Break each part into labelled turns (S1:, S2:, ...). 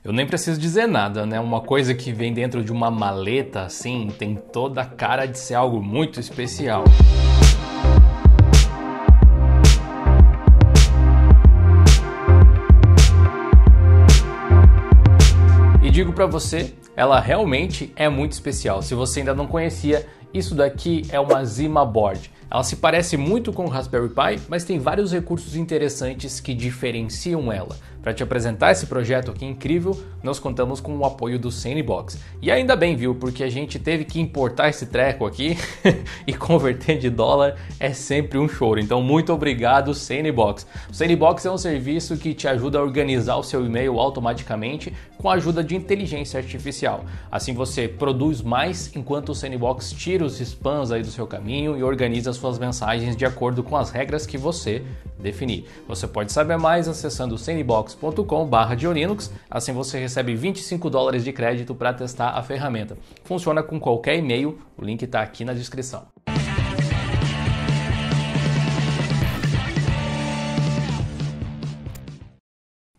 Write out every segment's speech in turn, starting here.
S1: Eu nem preciso dizer nada, né? Uma coisa que vem dentro de uma maleta assim tem toda a cara de ser algo muito especial. E digo pra você, ela realmente é muito especial. Se você ainda não conhecia, isso daqui é uma Zima Board. Ela se parece muito com o Raspberry Pi, mas tem vários recursos interessantes que diferenciam ela. Para te apresentar esse projeto aqui incrível, nós contamos com o apoio do Sandbox. E ainda bem, viu? Porque a gente teve que importar esse treco aqui e converter de dólar é sempre um choro. Então, muito obrigado, Sandbox. O Sandbox é um serviço que te ajuda a organizar o seu e-mail automaticamente com a ajuda de inteligência artificial. Assim você produz mais enquanto o Sandbox tira os spams aí do seu caminho e organiza suas mensagens de acordo com as regras que você definir. Você pode saber mais acessando sandbox.com/diolinux, assim você recebe $25 de crédito para testar a ferramenta. Funciona com qualquer e-mail, o link está aqui na descrição.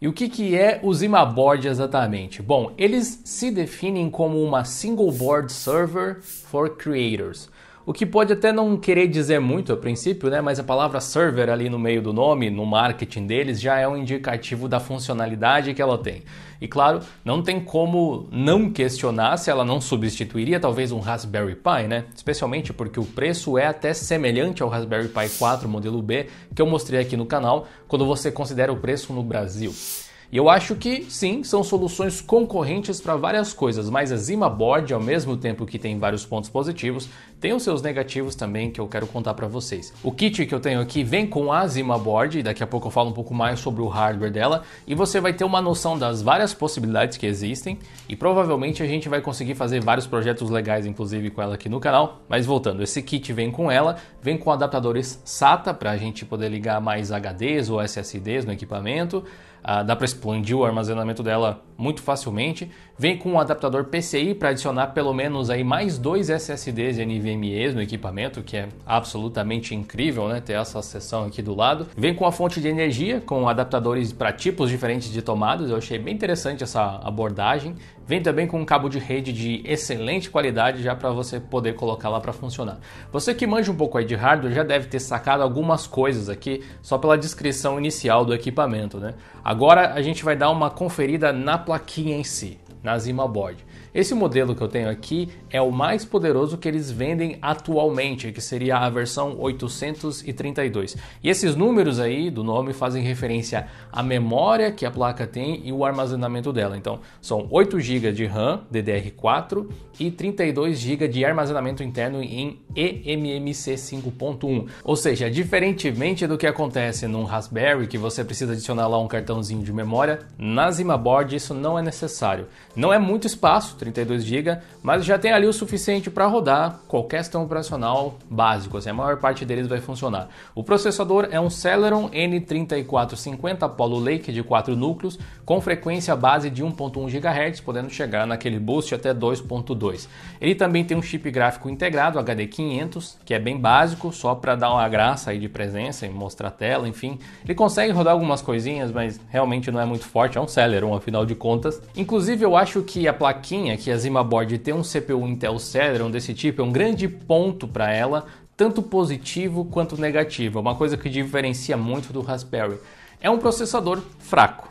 S1: E o que é o Zima Board exatamente? Bom, eles se definem como uma Single Board Server for Creators. O que pode até não querer dizer muito a princípio, né? Mas a palavra server ali no meio do nome, no marketing deles, já é um indicativo da funcionalidade que ela tem. E claro, não tem como não questionar se ela não substituiria talvez um Raspberry Pi, né? Especialmente porque o preço é até semelhante ao Raspberry Pi 4 modelo B, que eu mostrei aqui no canal, quando você considera o preço no Brasil. E eu acho que sim, são soluções concorrentes para várias coisas, mas a Zima Board, ao mesmo tempo que tem vários pontos positivos, tem os seus negativos também que eu quero contar para vocês. O kit que eu tenho aqui vem com a Zima Board, e daqui a pouco eu falo um pouco mais sobre o hardware dela, e você vai ter uma noção das várias possibilidades que existem, e provavelmente a gente vai conseguir fazer vários projetos legais, inclusive com ela aqui no canal. Mas voltando, esse kit vem com ela, vem com adaptadores SATA para a gente poder ligar mais HDs ou SSDs no equipamento. Dá para expandir o armazenamento dela muito facilmente. Vem com um adaptador PCI para adicionar pelo menos aí mais 2 SSDs NVMe no equipamento, que é absolutamente incrível, né? Ter essa seção aqui do lado. Vem com a fonte de energia, com adaptadores para tipos diferentes de tomadas. Eu achei bem interessante essa abordagem. Vem também com um cabo de rede de excelente qualidade já para você poder colocar lá para funcionar. Você que manja um pouco aí de hardware já deve ter sacado algumas coisas aqui só pela descrição inicial do equipamento, né? Agora a gente vai dar uma conferida na plaquinha em si, na Zima Board. Esse modelo que eu tenho aqui é o mais poderoso que eles vendem atualmente, que seria a versão 832. E esses números aí do nome fazem referência à memória que a placa tem e o armazenamento dela. Então, são 8 GB de RAM DDR4 e 32 GB de armazenamento interno em eMMC 5.1. Ou seja, diferentemente do que acontece num Raspberry, que você precisa adicionar lá um cartãozinho de memória, na Zima Board isso não é necessário. Não é muito espaço, 32 GB, mas já tem ali o suficiente para rodar qualquer sistema operacional básico, assim, a maior parte deles vai funcionar. O processador é um Celeron N3450 Apollo Lake de 4 núcleos, com frequência base de 1.1 GHz, podendo chegar naquele boost até 2.2. Ele também tem um chip gráfico integrado HD 500, que é bem básico, só para dar uma graça aí de presença e mostrar a tela, enfim. Ele consegue rodar algumas coisinhas, mas realmente não é muito forte, é um Celeron, afinal de contas. Inclusive, eu acho que a plaquinha, que a Zima Board tem um CPU Intel Celeron desse tipo, é um grande ponto para ela, tanto positivo quanto negativo. É uma coisa que diferencia muito do Raspberry. É um processador fraco,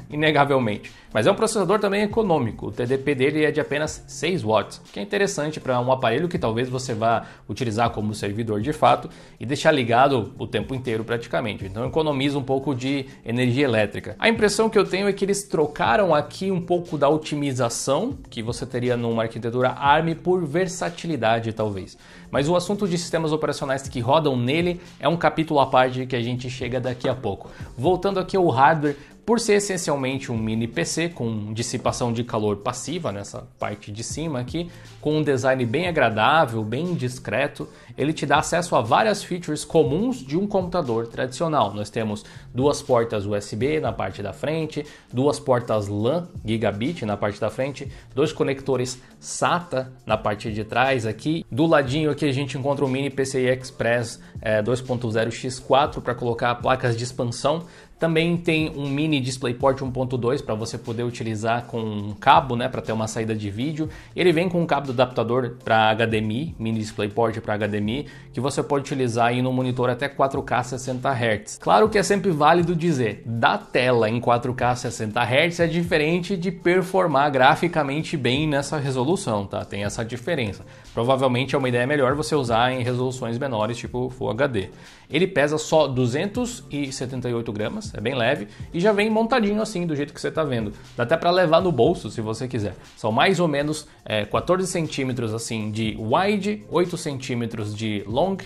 S1: inegavelmente, mas é um processador também econômico. O TDP dele é de apenas 6 watts, que é interessante para um aparelho que talvez você vá utilizar como servidor de fato e deixar ligado o tempo inteiro praticamente. Então economiza um pouco de energia elétrica. A impressão que eu tenho é que eles trocaram aqui um pouco da otimização que você teria numa arquitetura ARM por versatilidade talvez. Mas o assunto de sistemas operacionais que rodam nele é um capítulo à parte que a gente chega daqui a pouco. Voltando aqui ao hardware, por ser essencialmente um mini PC com dissipação de calor passiva nessa parte de cima aqui, com um design bem agradável, bem discreto, ele te dá acesso a várias features comuns de um computador tradicional. Nós temos 2 portas USB na parte da frente, 2 portas LAN Gigabit na parte da frente, 2 conectores SATA na parte de trás aqui. Do ladinho aqui a gente encontra o mini PCI Express 2.0 X4 para colocar placas de expansão. Também tem um mini DisplayPort 1.2 para você poder utilizar com um cabo, né, para ter uma saída de vídeo. Ele vem com um cabo do adaptador para HDMI, mini DisplayPort para HDMI, que você pode utilizar aí no monitor até 4K 60 Hz. Claro que é sempre válido dizer, da tela em 4K 60 Hz é diferente de performar graficamente bem nessa resolução, tá? Tem essa diferença. Provavelmente é uma ideia melhor você usar em resoluções menores, tipo Full HD. Ele pesa só 278 gramas, é bem leve e já vem montadinho assim, do jeito que você está vendo. Dá até para levar no bolso se você quiser. São mais ou menos 14 centímetros assim de wide, 8 centímetros de long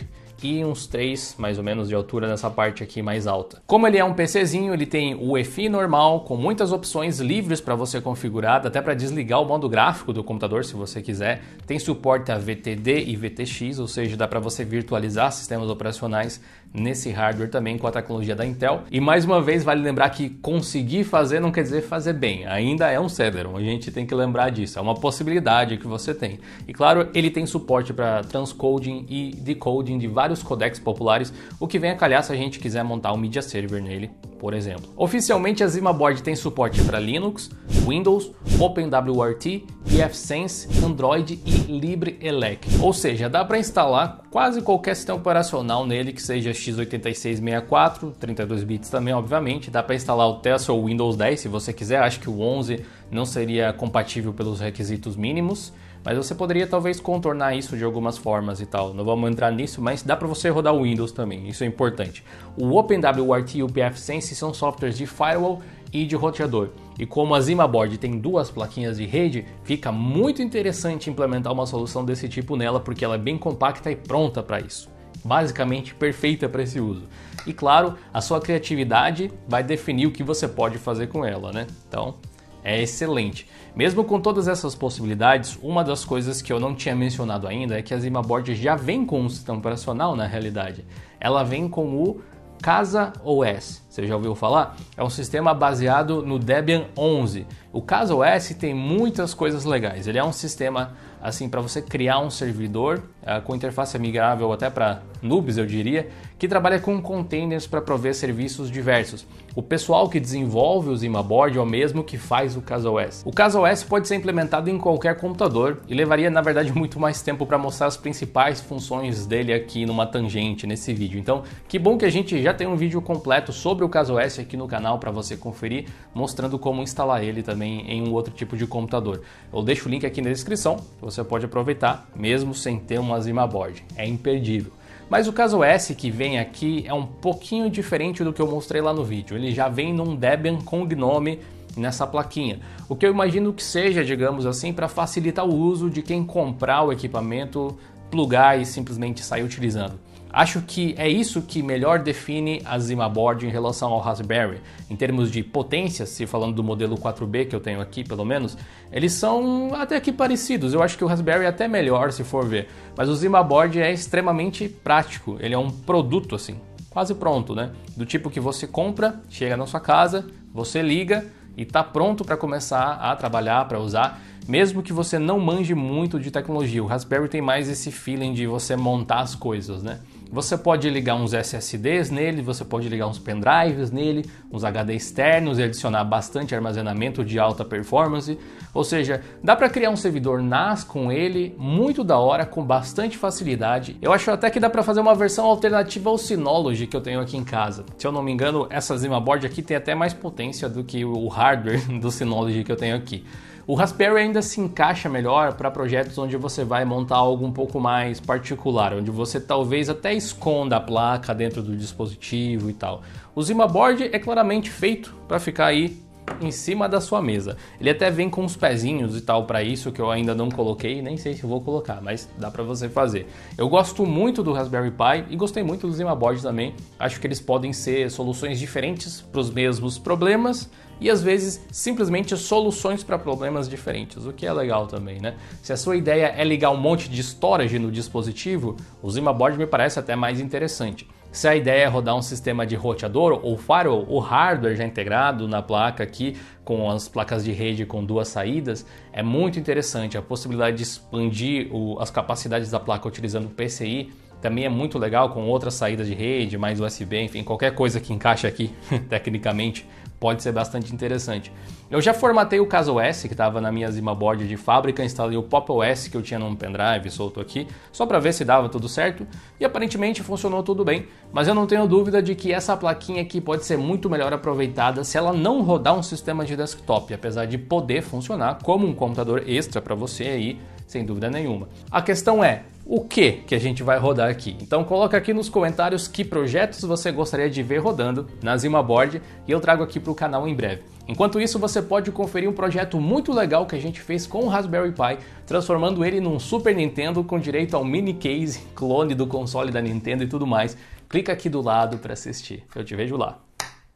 S1: e uns 3 mais ou menos de altura nessa parte aqui mais alta. Como ele é um PCzinho, ele tem o UEFI normal, com muitas opções livres para você configurar, até para desligar o modo gráfico do computador se você quiser. Tem suporte a VTD e VTX, ou seja, dá para você virtualizar sistemas operacionais nesse hardware também com a tecnologia da Intel. E mais uma vez vale lembrar que conseguir fazer não quer dizer fazer bem, ainda é um Celeron, a gente tem que lembrar disso, é uma possibilidade que você tem. E claro, ele tem suporte para transcoding e decoding de vários codecs populares, o que vem a calhar se a gente quiser montar um media server nele, por exemplo. Oficialmente a ZimaBoard tem suporte para Linux, Windows, OpenWRT, pfSense, Android e LibreELEC. Ou seja, dá para instalar quase qualquer sistema operacional nele que seja x86-64, 32 bits também, obviamente. Dá para instalar até o seu Windows 10 se você quiser. Acho que o 11 não seria compatível pelos requisitos mínimos, mas você poderia talvez contornar isso de algumas formas e tal. Não vamos entrar nisso, mas dá para você rodar o Windows também, isso é importante. O OpenWRT e o pfSense são softwares de firewall e de roteador. E como a ZimaBoard tem duas plaquinhas de rede, fica muito interessante implementar uma solução desse tipo nela, porque ela é bem compacta e pronta para isso. Basicamente perfeita para esse uso. E claro, a sua criatividade vai definir o que você pode fazer com ela, né? Então, é excelente. Mesmo com todas essas possibilidades, uma das coisas que eu não tinha mencionado ainda é que a ZimaBoard já vem com um sistema operacional na realidade. Ela vem com o CasaOS, você já ouviu falar? É um sistema baseado no Debian 11. O CasaOS tem muitas coisas legais. Ele é um sistema assim para você criar um servidor com interface amigável até para noobs, eu diria, que trabalha com containers para prover serviços diversos. O pessoal que desenvolve o ZimaBoard é o mesmo que faz o CasaOS. O CasaOS pode ser implementado em qualquer computador e levaria, na verdade, muito mais tempo para mostrar as principais funções dele aqui numa tangente nesse vídeo. Então, que bom que a gente já tem um vídeo completo sobre o CasaOS aqui no canal para você conferir, mostrando como instalar ele também em um outro tipo de computador. Eu deixo o link aqui na descrição, você pode aproveitar, mesmo sem ter uma ZimaBoard. É imperdível. Mas o CasaOS que vem aqui é um pouquinho diferente do que eu mostrei lá no vídeo. Ele já vem num Debian com GNOME nessa plaquinha. O que eu imagino que seja, digamos assim, para facilitar o uso de quem comprar o equipamento, plugar e simplesmente sair utilizando. Acho que é isso que melhor define a ZimaBoard em relação ao Raspberry. Em termos de potência, se falando do modelo 4B que eu tenho aqui pelo menos, eles são até que parecidos. Eu acho que o Raspberry é até melhor se for ver. Mas o ZimaBoard é extremamente prático, ele é um produto assim, quase pronto, né? Do tipo que você compra, chega na sua casa, você liga e está pronto para começar a trabalhar, para usar. Mesmo que você não manje muito de tecnologia, o Raspberry tem mais esse feeling de você montar as coisas, né? Você pode ligar uns SSDs nele, você pode ligar uns pendrives nele, uns HD externos e adicionar bastante armazenamento de alta performance. Ou seja, dá para criar um servidor NAS com ele, muito da hora, com bastante facilidade. Eu acho até que dá para fazer uma versão alternativa ao Synology que eu tenho aqui em casa. Se eu não me engano, essa ZimaBoard aqui tem até mais potência do que o hardware do Synology que eu tenho aqui. O Raspberry ainda se encaixa melhor para projetos onde você vai montar algo um pouco mais particular, onde você talvez até esconda a placa dentro do dispositivo e tal. O ZimaBoard é claramente feito para ficar aí em cima da sua mesa. Ele até vem com uns pezinhos e tal para isso que eu ainda não coloquei, nem sei se vou colocar, mas dá para você fazer. Eu gosto muito do Raspberry Pi e gostei muito do ZimaBoard também. Acho que eles podem ser soluções diferentes para os mesmos problemas e às vezes simplesmente soluções para problemas diferentes, o que é legal também, né? Se a sua ideia é ligar um monte de storage no dispositivo, o ZimaBoard me parece até mais interessante. Se a ideia é rodar um sistema de roteador ou firewall, o hardware já integrado na placa aqui, com as placas de rede com duas saídas, é muito interessante. A possibilidade de expandir as capacidades da placa utilizando PCI também é muito legal com outras saídas de rede, mais USB, enfim, qualquer coisa que encaixe aqui, tecnicamente, pode ser bastante interessante. Eu já formatei o CasaOS, que estava na minha Zimaboard de fábrica, instalei o PopOS que eu tinha num pendrive solto aqui, só para ver se dava tudo certo, e aparentemente funcionou tudo bem, mas eu não tenho dúvida de que essa plaquinha aqui pode ser muito melhor aproveitada se ela não rodar um sistema de desktop, apesar de poder funcionar como um computador extra para você aí, sem dúvida nenhuma. A questão é, o que a gente vai rodar aqui? Então coloca aqui nos comentários que projetos você gostaria de ver rodando na Zimaboard e eu trago aqui para o canal em breve. Enquanto isso, você pode conferir um projeto muito legal que a gente fez com o Raspberry Pi, transformando ele num Super Nintendo com direito ao mini case, clone do console da Nintendo e tudo mais. Clica aqui do lado para assistir. Eu te vejo lá.